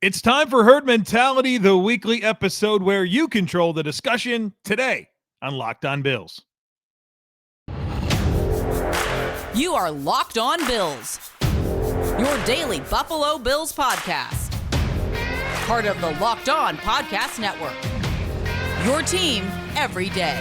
It's time for Herd Mentality, the weekly episode where you control the discussion today on Locked On Bills. You are Locked On Bills, your daily Buffalo Bills podcast. Part of the Locked On Podcast Network, your team every day.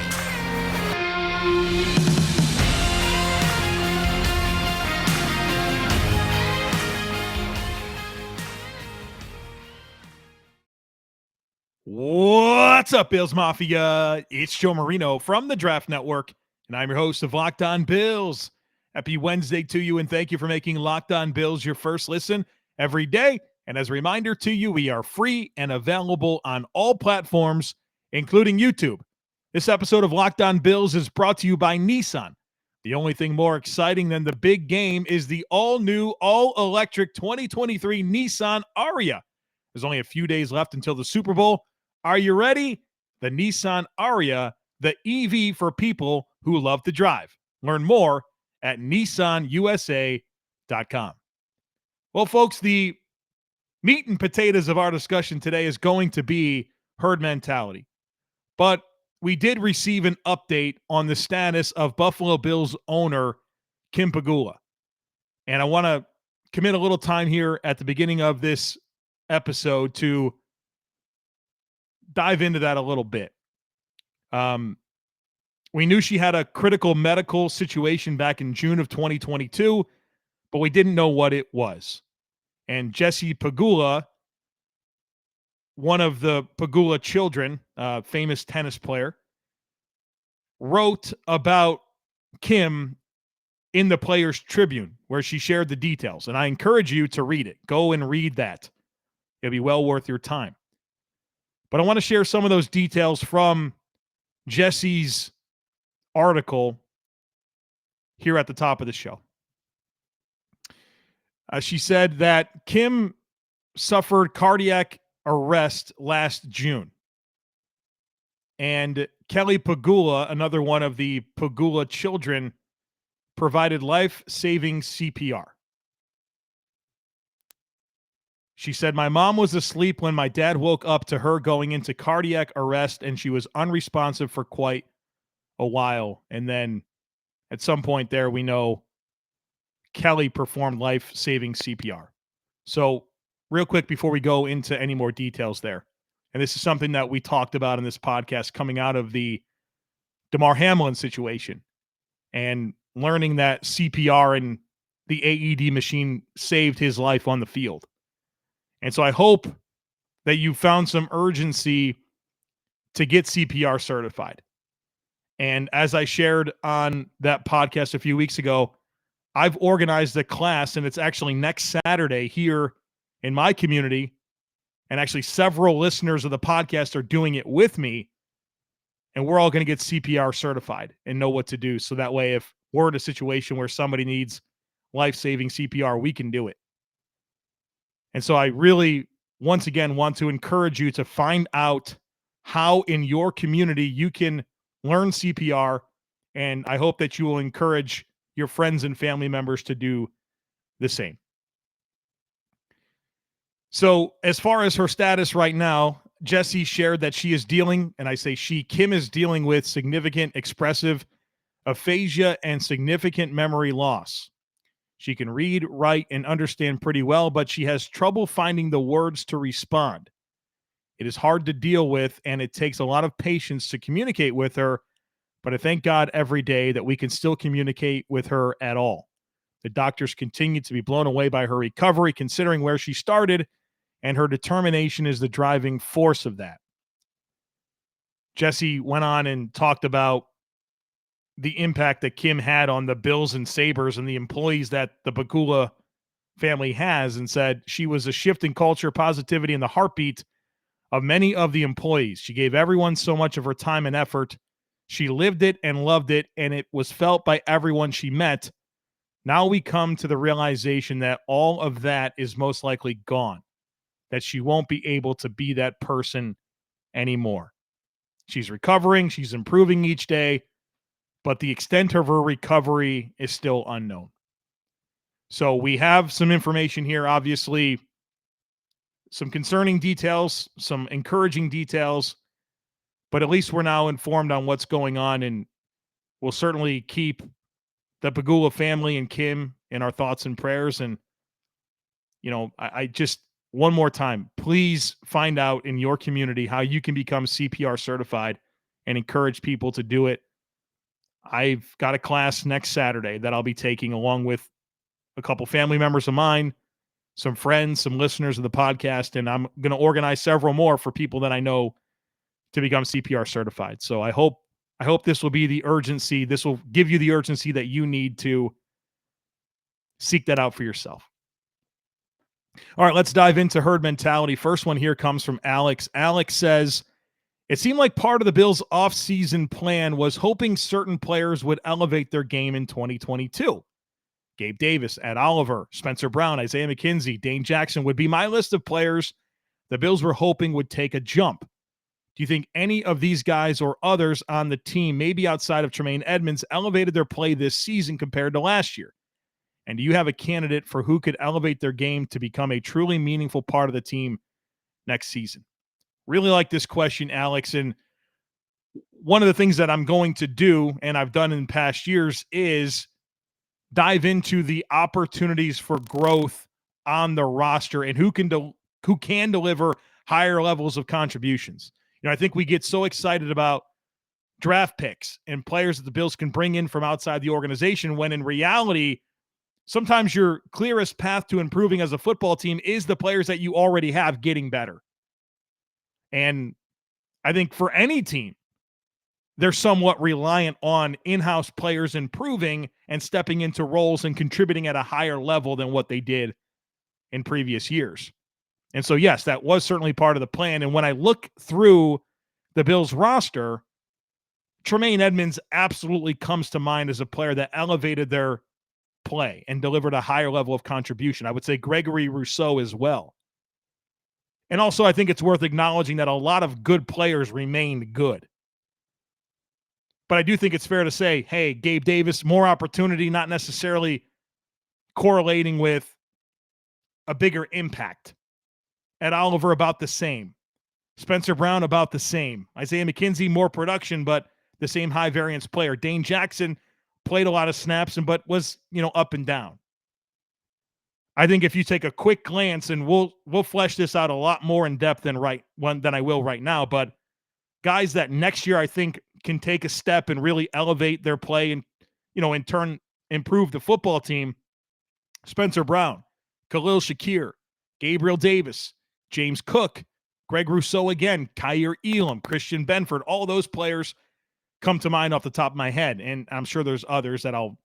What's up, Bills Mafia? It's Joe Marino from the Draft Network, and I'm your host of Locked On Bills. Happy Wednesday to you, and thank you for making Locked On Bills your first listen every day. And as a reminder to you, we are free and available on all platforms, including YouTube. This episode of Locked On Bills is brought to you by Nissan. The only thing more exciting than the big game is the all-new, all-electric 2023 Nissan Ariya. There's only a few days left until the Super Bowl. Are you ready? The Nissan Ariya, the EV for people who love to drive. Learn more at nissanusa.com. Well, folks, the meat and potatoes of our discussion today is going to be herd mentality. But we did receive an update on the status of Buffalo Bills owner Kim Pegula. And I want to commit a little time here at the beginning of this episode to dive into that a little bit. We knew she had a critical medical situation back in June of 2022, but we didn't know what it was. And Jesse Pegula, one of the Pegula children, famous tennis player, wrote about Kim in the Players Tribune, where she shared the details. And I encourage you to read it. Go and read that. It'll be well worth your time. But I want to share some of those details from Jesse's article here at the top of the show. She said that Kim suffered cardiac arrest last June. And Kelly Pegula, another one of the Pegula children, provided life-saving CPR. She said, "My mom was asleep when my dad woke up to her going into cardiac arrest, and she was unresponsive for quite a while." And then at some point there, we know Kelly performed life-saving CPR. So real quick before we go into any more details there, and this is something that we talked about in this podcast coming out of the Damar Hamlin situation and learning that CPR and the AED machine saved his life on the field. And so I hope that you found some urgency to get CPR certified. And as I shared on that podcast a few weeks ago, I've organized a class, and it's actually next Saturday here in my community. And actually several listeners of the podcast are doing it with me. And we're all going to get CPR certified and know what to do. So that way, if we're in a situation where somebody needs life-saving CPR, we can do it. And so I really, once again, want to encourage you to find out how in your community you can learn CPR. And I hope that you will encourage your friends and family members to do the same. So as far as her status right now, Jesse shared that she is dealing, and I say she, Kim is dealing with significant expressive aphasia and significant memory loss. She can read, write, and understand pretty well, but she has trouble finding the words to respond. It is hard to deal with, and it takes a lot of patience to communicate with her, but I thank God every day that we can still communicate with her at all. The doctors continue to be blown away by her recovery, considering where she started, and her determination is the driving force of that. Jesse went on and talked about the impact that Kim had on the Bills and Sabres and the employees that the Pegula family has, and said she was a shift in culture, positivity, and the heartbeat of many of the employees. She gave everyone so much of her time and effort. She lived it and loved it, and it was felt by everyone she met. Now we come to the realization that all of that is most likely gone, that she won't be able to be that person anymore. She's recovering, she's improving each day, but the extent of her recovery is still unknown. So we have some information here. Obviously, some concerning details, some encouraging details, but at least we're now informed on what's going on, and we'll certainly keep the Pegula family and Kim in our thoughts and prayers. And, I just, one more time, please find out in your community how you can become CPR certified and encourage people to do it. I've got a class next Saturday that I'll be taking along with a couple family members of mine, some friends, some listeners of the podcast, and I'm going to organize several more for people that I know to become CPR certified. So I hope this will be the urgency. This will give you the urgency that you need to seek that out for yourself. All right, let's dive into herd mentality. First one here comes from Alex. Alex says, it seemed like part of the Bills' offseason plan was hoping certain players would elevate their game in 2022. Gabe Davis, Ed Oliver, Spencer Brown, Isaiah McKenzie, Dane Jackson would be my list of players the Bills were hoping would take a jump. Do you think any of these guys or others on the team, maybe outside of Tremaine Edmonds, elevated their play this season compared to last year? And do you have a candidate for who could elevate their game to become a truly meaningful part of the team next season? Really like this question, Alex. And one of the things that I'm going to do, and I've done in past years, is dive into the opportunities for growth on the roster and who can deliver higher levels of contributions. I think we get so excited about draft picks and players that the Bills can bring in from outside the organization, when in reality, sometimes your clearest path to improving as a football team is the players that you already have getting better. And I think for any team, they're somewhat reliant on in-house players improving and stepping into roles and contributing at a higher level than what they did in previous years. And so, yes, that was certainly part of the plan. And when I look through the Bills roster, Tremaine Edmonds absolutely comes to mind as a player that elevated their play and delivered a higher level of contribution. I would say Gregory Rousseau as well. And also, I think it's worth acknowledging that a lot of good players remained good. But I do think it's fair to say, hey, Gabe Davis, more opportunity, not necessarily correlating with a bigger impact. Ed Oliver, about the same. Spencer Brown, about the same. Isaiah McKenzie, more production, but the same high variance player. Dane Jackson played a lot of snaps, but was, up and down. I think if you take a quick glance, and we'll flesh this out a lot more in depth than I will right now, but guys that next year I think can take a step and really elevate their play and, in turn improve the football team. Spencer Brown, Khalil Shakir, Gabriel Davis, James Cook, Greg Rousseau again, Kyer Elam, Christian Benford, all those players come to mind off the top of my head. And I'm sure there's others that I'll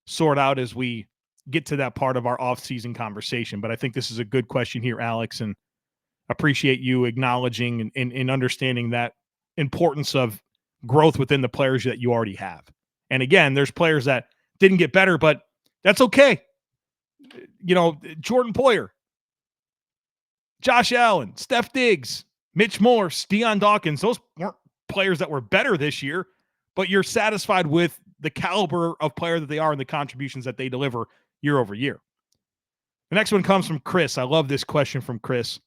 sort out as we get to that part of our offseason conversation. But I think this is a good question here, Alex, and appreciate you acknowledging and understanding that importance of growth within the players that you already have. And again, there's players that didn't get better, but that's okay. Jordan Poyer, Josh Allen, Steph Diggs, Mitch Morse, Deion Dawkins, those weren't players that were better this year, but you're satisfied with the caliber of player that they are and the contributions that they deliver year over year. The next one comes from Chris. I love this question from Chris.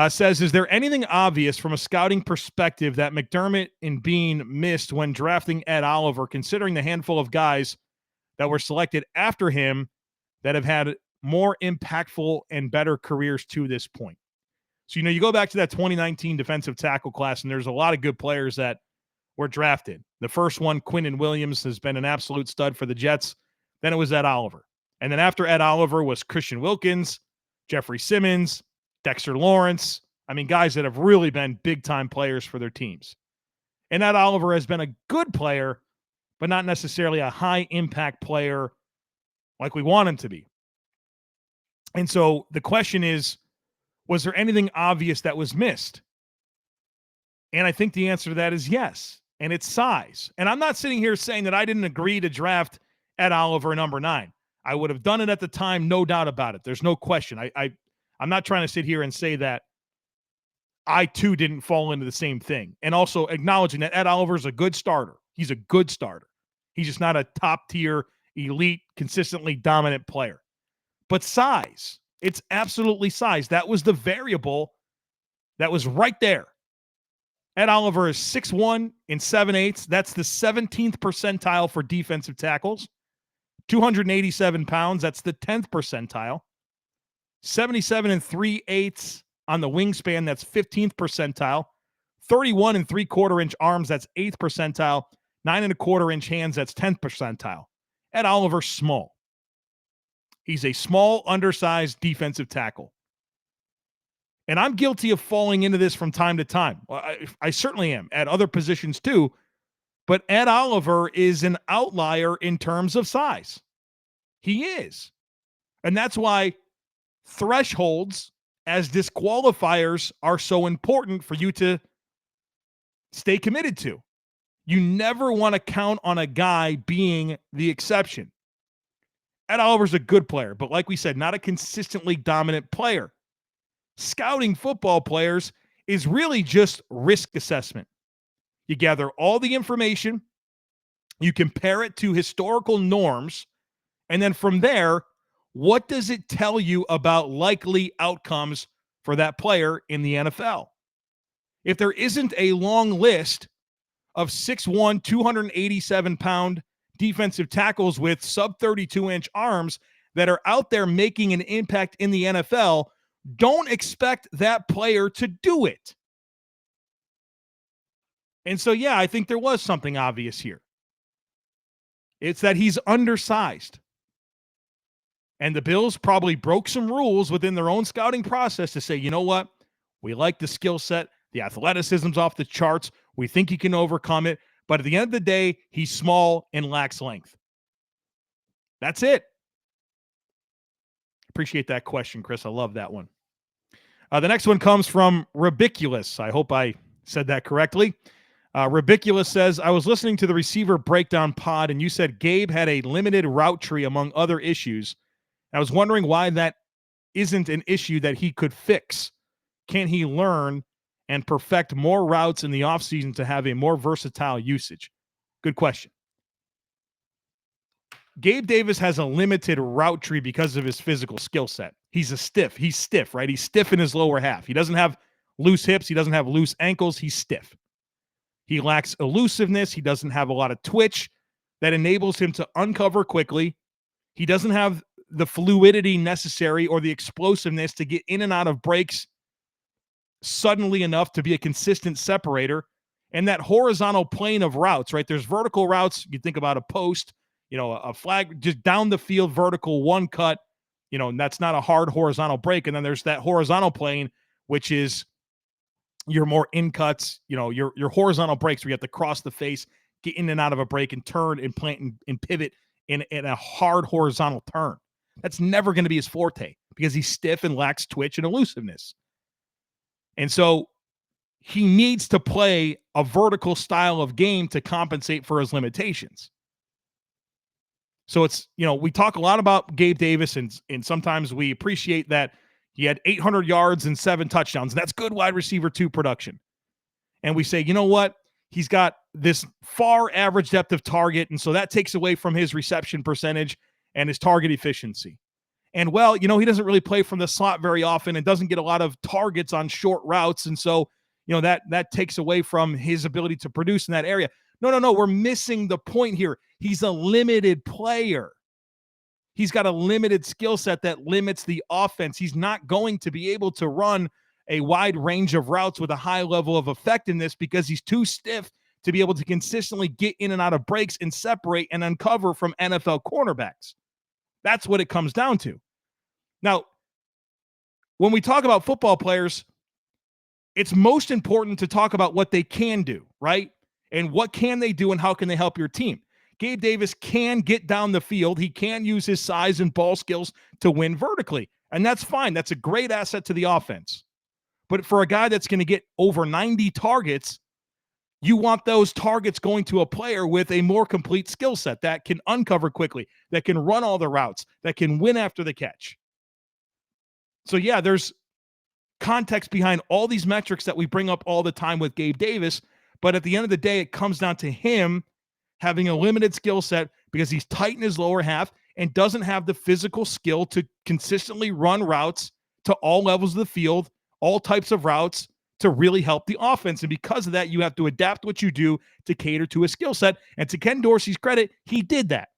Says, is there anything obvious from a scouting perspective that McDermott and Bean missed when drafting Ed Oliver, considering the handful of guys that were selected after him that have had more impactful and better careers to this point? So, you go back to that 2019 defensive tackle class, and there's a lot of good players that were drafted. The first one, Quinnen Williams, has been an absolute stud for the Jets. Then it was Ed Oliver. And then after Ed Oliver was Christian Wilkins, Jeffrey Simmons, Dexter Lawrence. I mean, guys that have really been big-time players for their teams. And Ed Oliver has been a good player, but not necessarily a high-impact player like we want him to be. And so the question is, was there anything obvious that was missed? And I think the answer to that is yes. And it's size. And I'm not sitting here saying that I didn't agree to draft Ed Oliver number 9. I would have done it at the time, no doubt about it. There's no question. I'm not trying to sit here and say that I too didn't fall into the same thing. And also acknowledging that Ed Oliver is a good starter. He's a good starter. He's just not a top tier, elite, consistently dominant player. But size. It's absolutely size. That was the variable that was right there. Ed Oliver is 6'1" and 7/8. That's the 17th percentile for defensive tackles. 287 pounds. That's the 10th percentile. 77 and 3/8 on the wingspan. That's 15th percentile. 31 and 3/4 inch arms. That's 8th percentile. 9 1/4 inch hands. That's 10th percentile. Ed Oliver's small. He's a small, undersized defensive tackle. And I'm guilty of falling into this from time to time. I certainly am at other positions too. But Ed Oliver is an outlier in terms of size. He is. And that's why thresholds as disqualifiers are so important for you to stay committed to. You never want to count on a guy being the exception. Ed Oliver's a good player, but like we said, not a consistently dominant player. Scouting football players is really just risk assessment. You gather all the information, you compare it to historical norms, and then from there, what does it tell you about likely outcomes for that player in the NFL? If there isn't a long list of 6'1", 287-pound defensive tackles with sub-32-inch arms that are out there making an impact in the NFL, don't expect that player to do it. And so, yeah, I think there was something obvious here. It's that he's undersized. And the Bills probably broke some rules within their own scouting process to say, you know what? We like the skill set. The athleticism's off the charts. We think he can overcome it. But at the end of the day, he's small and lacks length. That's it. Appreciate that question, Chris. I love that one. The next one comes from Ridiculous. I hope I said that correctly. Ridiculous says, I was listening to the receiver breakdown pod, and you said Gabe had a limited route tree among other issues. I was wondering why that isn't an issue that he could fix. Can he learn and perfect more routes in the offseason to have a more versatile usage? Good question. Gabe Davis has a limited route tree because of his physical skill set. He's stiff, right? He's stiff in his lower half. He doesn't have loose hips. He doesn't have loose ankles. He's stiff. He lacks elusiveness. He doesn't have a lot of twitch that enables him to uncover quickly. He doesn't have the fluidity necessary or the explosiveness to get in and out of breaks suddenly enough to be a consistent separator. And that horizontal plane of routes, right? There's vertical routes. You think about a post, a flag, just down the field, vertical, one cut, and that's not a hard horizontal break. And then there's that horizontal plane, which is your more in cuts, your horizontal breaks where you have to cross the face, get in and out of a break and turn and plant and pivot in a hard horizontal turn. That's never going to be his forte because he's stiff and lacks twitch and elusiveness. And so he needs to play a vertical style of game to compensate for his limitations. So it's, we talk a lot about Gabe Davis, and sometimes we appreciate that he had 800 yards and 7 touchdowns. And that's good wide receiver 2 production. And we say, you know what? He's got this far average depth of target, and so that takes away from his reception percentage and his target efficiency. And, well, he doesn't really play from the slot very often and doesn't get a lot of targets on short routes. And so, that takes away from his ability to produce in that area. No. We're missing the point here. He's a limited player. He's got a limited skill set that limits the offense. He's not going to be able to run a wide range of routes with a high level of effectiveness because he's too stiff to be able to consistently get in and out of breaks and separate and uncover from NFL cornerbacks. That's what it comes down to. Now, when we talk about football players, it's most important to talk about what they can do, right? And what can they do and how can they help your team? Gabe Davis can get down the field. He can use his size and ball skills to win vertically. And that's fine. That's a great asset to the offense. But for a guy that's going to get over 90 targets, you want those targets going to a player with a more complete skill set that can uncover quickly, that can run all the routes, that can win after the catch. So, yeah, there's context behind all these metrics that we bring up all the time with Gabe Davis. But at the end of the day, it comes down to him having a limited skill set because he's tight in his lower half and doesn't have the physical skill to consistently run routes to all levels of the field, all types of routes to really help the offense. And because of that, you have to adapt what you do to cater to a skill set. And to Ken Dorsey's credit, he did that.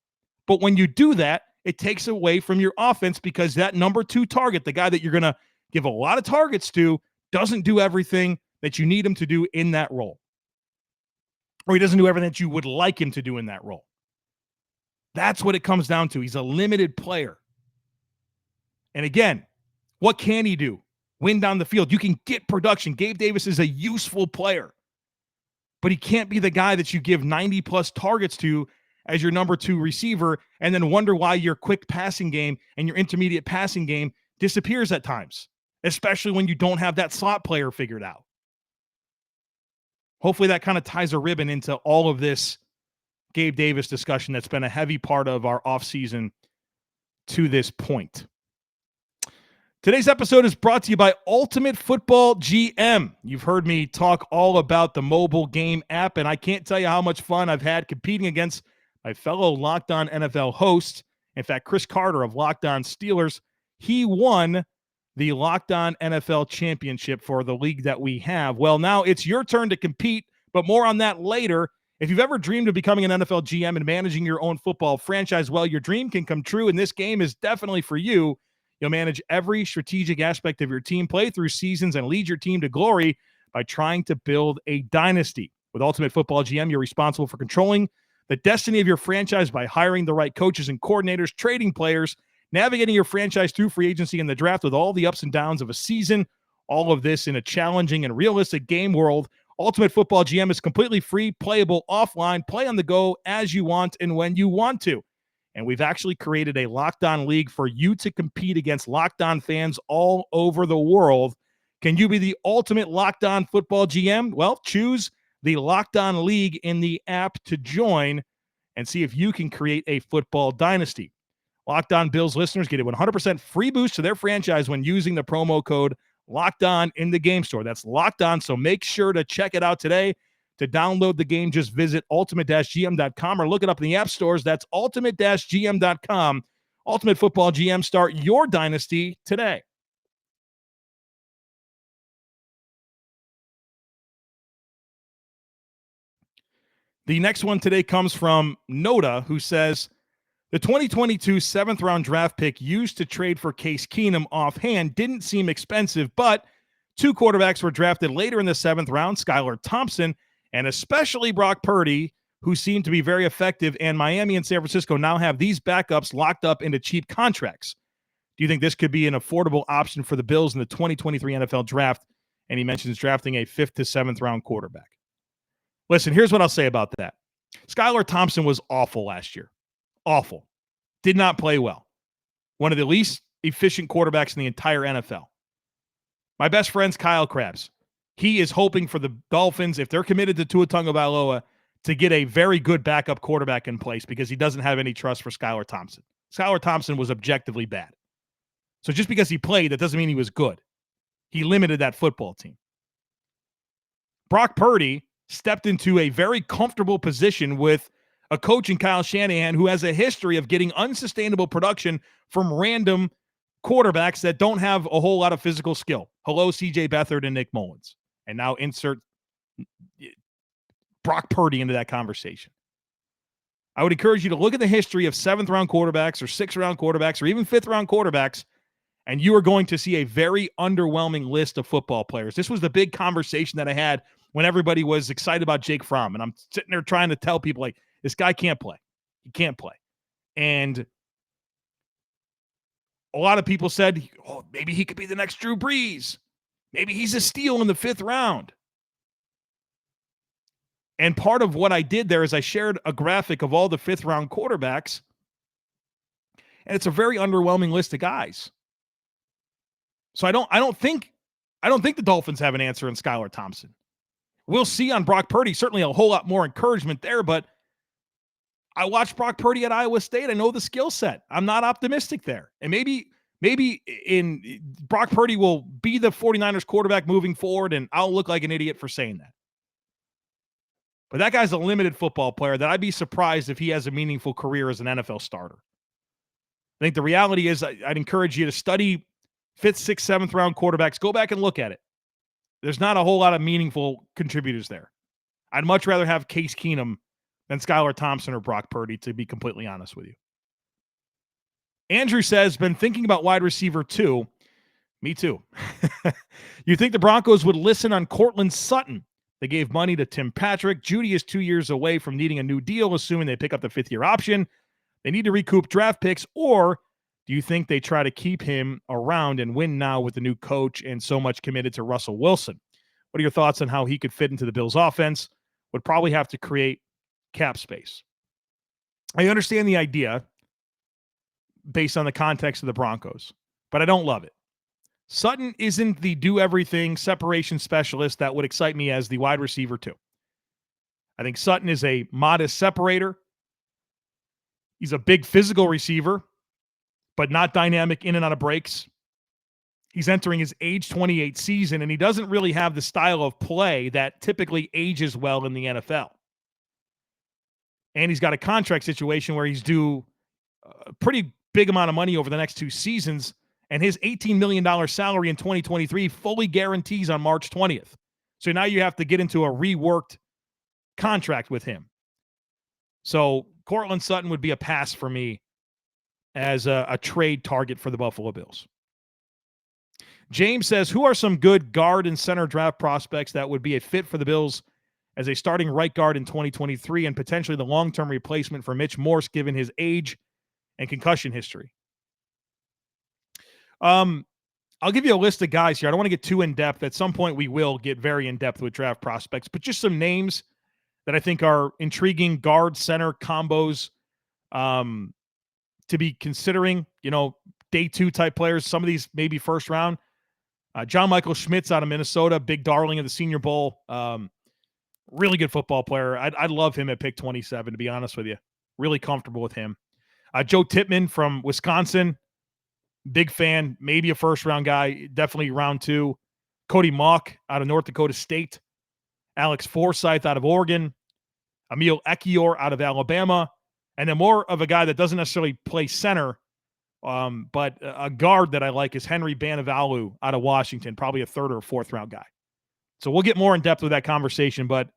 But when you do that, it takes away from your offense because that number 2 target, the guy that you're going to give a lot of targets to, doesn't do everything that you need him to do in that role. Or he doesn't do everything that you would like him to do in that role. That's what it comes down to. He's a limited player. And again, what can he do? Win down the field. You can get production. Gabe Davis is a useful player. But he can't be the guy that you give 90-plus targets to as your number 2 receiver and then wonder why your quick passing game and your intermediate passing game disappears at times, especially when you don't have that slot player figured out. Hopefully that kind of ties a ribbon into all of this Gabe Davis discussion that's been a heavy part of our offseason to this point. Today's episode is brought to you by Ultimate Football GM. You've heard me talk all about the mobile game app, and I can't tell you how much fun I've had competing against my fellow Locked On NFL hosts. In fact, Chris Carter of Locked On Steelers, he won the Locked On NFL Championship for the league that we have. Well, now it's your turn to compete, but more on that later. If you've ever dreamed of becoming an NFL GM and managing your own football franchise, well, your dream can come true, and this game is definitely for you. You'll manage every strategic aspect of your team, play through seasons, and lead your team to glory by trying to build a dynasty. With Ultimate Football GM, you're responsible for controlling the destiny of your franchise by hiring the right coaches and coordinators, trading players, navigating your franchise through free agency and the draft with all the ups and downs of a season. All of this in a challenging and realistic game world. Ultimate Football GM is completely free, playable offline, play on the go as you want and when you want to. And we've actually created a Locked On League for you to compete against Locked On fans all over the world. Can you be the ultimate Locked On Football GM? Well, choose the Locked On League in the app to join and see if you can create a football dynasty. Locked On Bills listeners get a 100% free boost to their franchise when using the promo code Locked On in the game store. That's Locked On, so make sure to check it out today. To download the game, just visit ultimate-gm.com or look it up in the app stores. That's ultimate-gm.com. Ultimate Football GM, start your dynasty today. The next one today comes from Noda, who says, the 2022 7th-round draft pick used to trade for Case Keenum offhand didn't seem expensive, but 2 quarterbacks were drafted later in the 7th round, Skylar Thompson and especially Brock Purdy, who seemed to be very effective, and Miami and San Francisco now have these backups locked up into cheap contracts. Do you think this could be an affordable option for the Bills in the 2023 NFL draft? And he mentions drafting a 5th to 7th round quarterback. Listen, here's what I'll say about that. Skylar Thompson was awful last year. Awful. Did not play well. One of the least efficient quarterbacks in the entire NFL. My best friend's Kyle Krabs. He is hoping for the Dolphins, if they're committed to Tua Tagovailoa, to get a very good backup quarterback in place because he doesn't have any trust for Skylar Thompson. Skylar Thompson was objectively bad. So just because he played, that doesn't mean he was good. He limited that football team. Brock Purdy stepped into a very comfortable position with a coach in Kyle Shanahan who has a history of getting unsustainable production from random quarterbacks that don't have a whole lot of physical skill. Hello, C.J. Beathard and Nick Mullins. And now insert Brock Purdy into that conversation. I would encourage you to look at the history of 7th-round quarterbacks or 6th-round quarterbacks or even 5th-round quarterbacks, and you are going to see a very underwhelming list of football players. This was the big conversation that I had when everybody was excited about Jake Fromm, and I'm sitting there trying to tell people, like, this guy can't play. He can't play. And a lot of people said, oh, maybe he could be the next Drew Brees. Maybe he's a steal in the 5th round. And part of what I did there is I shared a graphic of all the 5th-round quarterbacks, and it's a very underwhelming list of guys. So I don't think the Dolphins have an answer in Skylar Thompson. We'll see on Brock Purdy. Certainly a whole lot more encouragement there, but I watched Brock Purdy at Iowa State. I know the skill set. I'm not optimistic there. And maybe in Brock Purdy will be the 49ers quarterback moving forward, and I'll look like an idiot for saying that. But that guy's a limited football player that I'd be surprised if he has a meaningful career as an NFL starter. I think the reality is I'd encourage you to study 5th, 6th, 7th round quarterbacks. Go back and look at it. There's not a whole lot of meaningful contributors there. I'd much rather have Case Keenum than Skylar Thompson or Brock Purdy, to be completely honest with you. Andrew says, been thinking about wide receiver too. Me too. You think the Broncos would listen on Courtland Sutton? They gave money to Tim Patrick. Judy is 2 years away from needing a new deal, assuming they pick up the 5th-year option. They need to recoup draft picks, or do you think they try to keep him around and win now with the new coach and so much committed to Russell Wilson? What are your thoughts on how he could fit into the Bills' offense? Would probably have to create cap space. I understand the idea based on the context of the Broncos, but I don't love it. Sutton isn't the do-everything separation specialist that would excite me as the wide receiver too. I think Sutton is a modest separator. He's a big physical receiver, but not dynamic in and out of breaks. He's entering his age 28 season, and he doesn't really have the style of play that typically ages well in the NFL. And he's got a contract situation where he's due a pretty big amount of money over the next 2 seasons, and his $18 million salary in 2023 fully guarantees on March 20th. So now you have to get into a reworked contract with him. So Courtland Sutton would be a pass for me as a trade target for the Buffalo Bills. James says, who are some good guard and center draft prospects that would be a fit for the Bills as a starting right guard in 2023 and potentially the long-term replacement for Mitch Morse given his age and concussion history? I'll give you a list of guys here. I don't want to get too in-depth. At some point, we will get very in-depth with draft prospects, but just some names that I think are intriguing guard-center combos to be considering, day 2 type players. Some of these maybe first round. John Michael Schmitz out of Minnesota, big darling of the Senior Bowl. Really good football player. I love him at pick 27, to be honest with you. Really comfortable with him. Joe Tippmann from Wisconsin. Big fan, maybe a first-round guy, definitely round 2. Cody Mauch out of North Dakota State. Alex Forsythe out of Oregon. Emil Ekiyor out of Alabama. And then more of a guy that doesn't necessarily play center, but a guard that I like is Henry Banavalu out of Washington, probably a 3rd or 4th-round guy. So we'll get more in depth with that conversation, but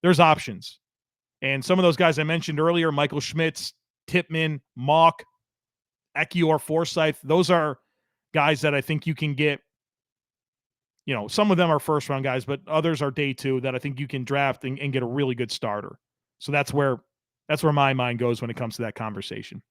there's options. And some of those guys I mentioned earlier, Michael Schmitz, Tippmann, Mauch, Ekiyor, Forsythe, those are guys that I think you can get. Some of them are first-round guys, but others are day 2 that I think you can draft and get a really good starter. So that's where my mind goes when it comes to that conversation.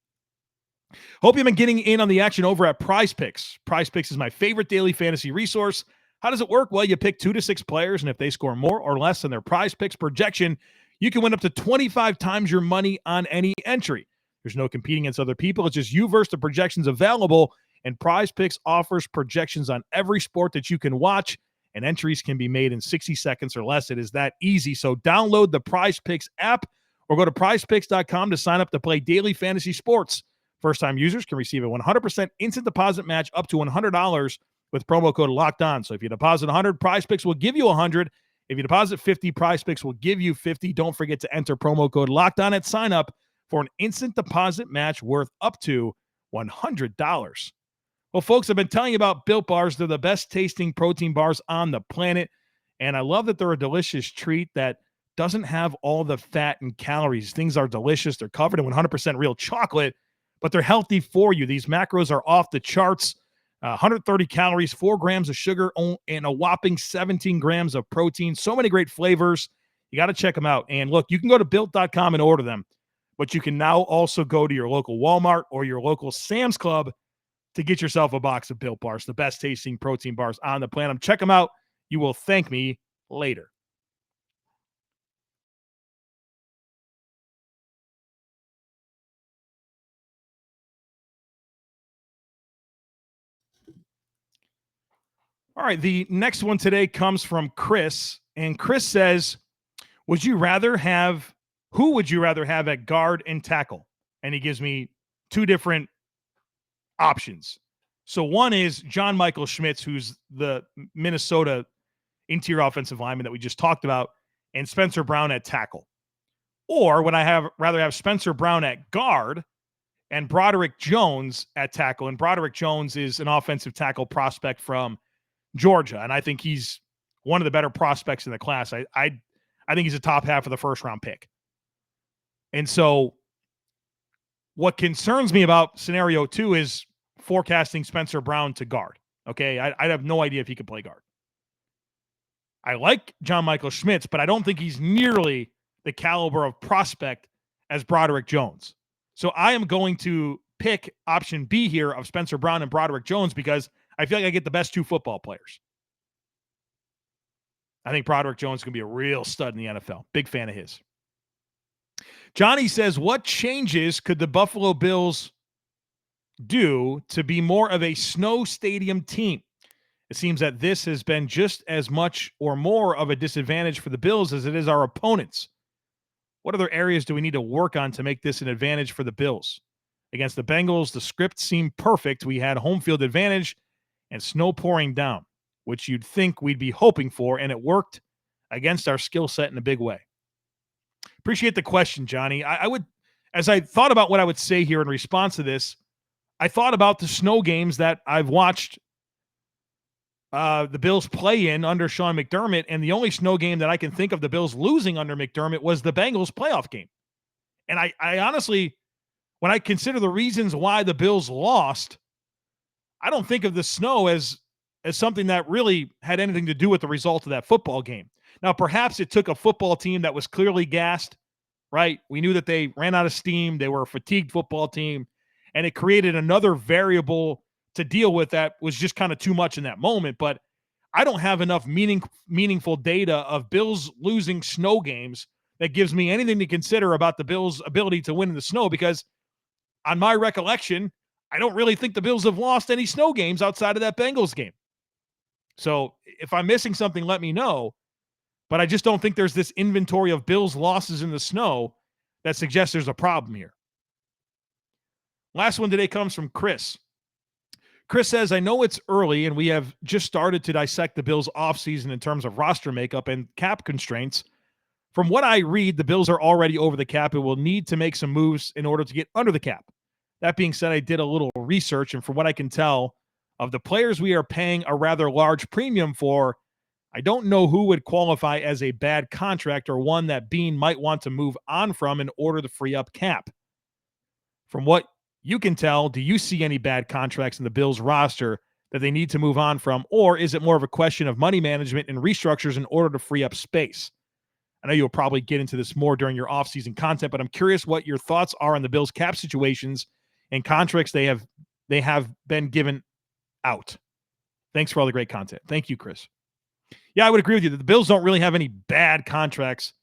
Hope you've been getting in on the action over at PrizePicks. PrizePicks is my favorite daily fantasy resource. How does it work? Well, you pick 2 to 6 players, and if they score more or less than their PrizePicks projection, you can win up to 25 times your money on any entry. There's no competing against other people. It's just you versus the projections available, and PrizePicks offers projections on every sport that you can watch, and entries can be made in 60 seconds or less. It is that easy. So download the PrizePicks app or go to prizepicks.com to sign up to play daily fantasy sports. First-time users can receive a 100% instant deposit match up to $100 with promo code LOCKEDON. So if you deposit 100, PrizePicks will give you 100. If you deposit 50, PrizePicks will give you 50. Don't forget to enter promo code LOCKEDON at sign up for an instant deposit match worth up to $100. Well, folks, I've been telling you about Built Bars. They're the best tasting protein bars on the planet, and I love that they're a delicious treat that doesn't have all the fat and calories. Things are delicious. They're covered in 100% real chocolate, but they're healthy for you. These macros are off the charts. 130 calories, 4 grams of sugar, and a whopping 17 grams of protein. So many great flavors. You got to check them out. And look, you can go to Built.com and order them, but you can now also go to your local Walmart or your local Sam's Club to get yourself a box of Built Bars, the best tasting protein bars on the planet. Check them out. You will thank me later. All right, the next one today comes from Chris, and Chris says, who would you rather have at guard and tackle? And he gives me 2 different options. So one is John Michael Schmitz, who's the Minnesota interior offensive lineman that we just talked about, and Spencer Brown at tackle. Or would I rather have Spencer Brown at guard and Broderick Jones at tackle. And Broderick Jones is an offensive tackle prospect from Georgia, and I think he's one of the better prospects in the class. I think he's a top half of the first round pick. And so what concerns me about scenario 2 is forecasting Spencer Brown to guard. Okay, I have no idea if he could play guard. I like John Michael Schmitz, but I don't think he's nearly the caliber of prospect as Broderick Jones. So I am going to pick option B here of Spencer Brown and Broderick Jones because I feel like I get the best 2 football players. I think Broderick Jones is going to be a real stud in the NFL. Big fan of his. Johnny says, what changes could the Buffalo Bills do to be more of a snow stadium team? It seems that this has been just as much or more of a disadvantage for the Bills as it is our opponents. What other areas do we need to work on to make this an advantage for the Bills? Against the Bengals, the script seemed perfect. We had home field advantage and snow pouring down, which you'd think we'd be hoping for, and it worked against our skill set in a big way. Appreciate the question, Johnny. I would, as I thought about what I would say here in response to this, I thought about the snow games that I've watched the Bills play in under Sean McDermott, and the only snow game that I can think of the Bills losing under McDermott was the Bengals playoff game. And I honestly, when I consider the reasons why the Bills lost, I don't think of the snow as something that really had anything to do with the result of that football game. Now, perhaps it took a football team that was clearly gassed, right? We knew that they ran out of steam. They were a fatigued football team, and it created another variable to deal with that was just kind of too much in that moment. But I don't have enough meaningful data of Bills losing snow games that gives me anything to consider about the Bills' ability to win in the snow, because on my recollection, I don't really think the Bills have lost any snow games outside of that Bengals game. So if I'm missing something, let me know. But I just don't think there's this inventory of Bills losses in the snow that suggests there's a problem here. Last one today comes from Chris. Chris says, I know it's early and we have just started to dissect the Bills offseason in terms of roster makeup and cap constraints. From what I read, the Bills are already over the cap and will need to make some moves in order to get under the cap. That being said, I did a little research, and from what I can tell, of the players we are paying a rather large premium for, I don't know who would qualify as a bad contract or one that Bean might want to move on from in order to free up cap. From what you can tell, do you see any bad contracts in the Bills roster that they need to move on from, or is it more of a question of money management and restructures in order to free up space? I know you'll probably get into this more during your offseason content, but I'm curious what your thoughts are on the Bills' cap situations and contracts they have been given out. Thanks for all the great content. Thank you, Chris. Yeah, I would agree with you that the Bills don't really have any bad contracts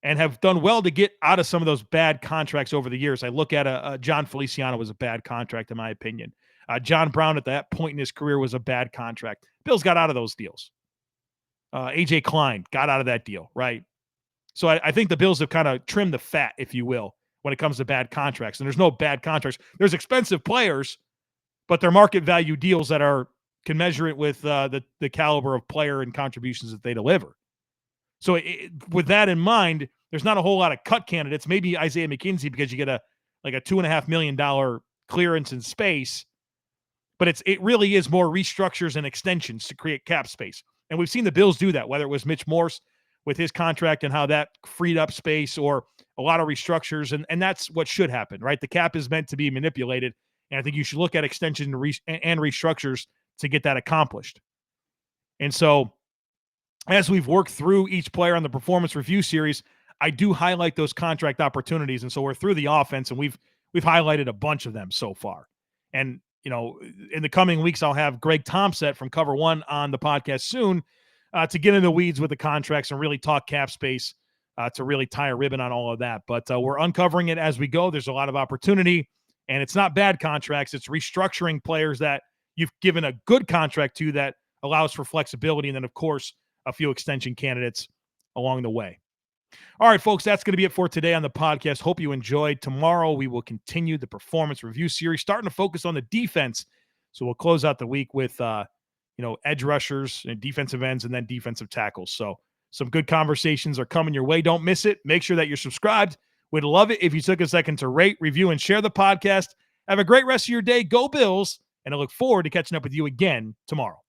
and have done well to get out of some of those bad contracts over the years. I look at John Feliciano was a bad contract, in my opinion. John Brown at that point in his career was a bad contract. Bills got out of those deals. A.J. Klein got out of that deal, right? So I think the Bills have kind of trimmed the fat, if you will, when it comes to bad contracts. And there's no bad contracts. There's expensive players, but they're market value deals that can measure it with the caliber of player and contributions that they deliver. So with that in mind, there's not a whole lot of cut candidates. Maybe Isaiah McKenzie, because you get a $2.5 million clearance in space, but it really is more restructures and extensions to create cap space. And we've seen the Bills do that, whether it was Mitch Morse with his contract and how that freed up space, or a lot of restructures. And that's what should happen, right? The cap is meant to be manipulated. And I think you should look at extension and restructures to get that accomplished. And so as we've worked through each player on the performance review series, I do highlight those contract opportunities. And so we're through the offense, and we've highlighted a bunch of them so far. And, in the coming weeks, I'll have Greg Tomset from Cover One on the podcast soon to get in the weeds with the contracts and really talk cap space to really tie a ribbon on all of that. But we're uncovering it as we go. There's a lot of opportunity, and it's not bad contracts. It's restructuring players that you've given a good contract to that allows for flexibility. And then, of course, a few extension candidates along the way. All right, folks, that's going to be it for today on the podcast. Hope you enjoyed. Tomorrow, we will continue the performance review series, starting to focus on the defense. So we'll close out the week with, edge rushers and defensive ends and then defensive tackles. So some good conversations are coming your way. Don't miss it. Make sure that you're subscribed We'd love it if you took a second to rate, review, and share the podcast. Have a great rest of your day. Go Bills, and I look forward to catching up with you again tomorrow.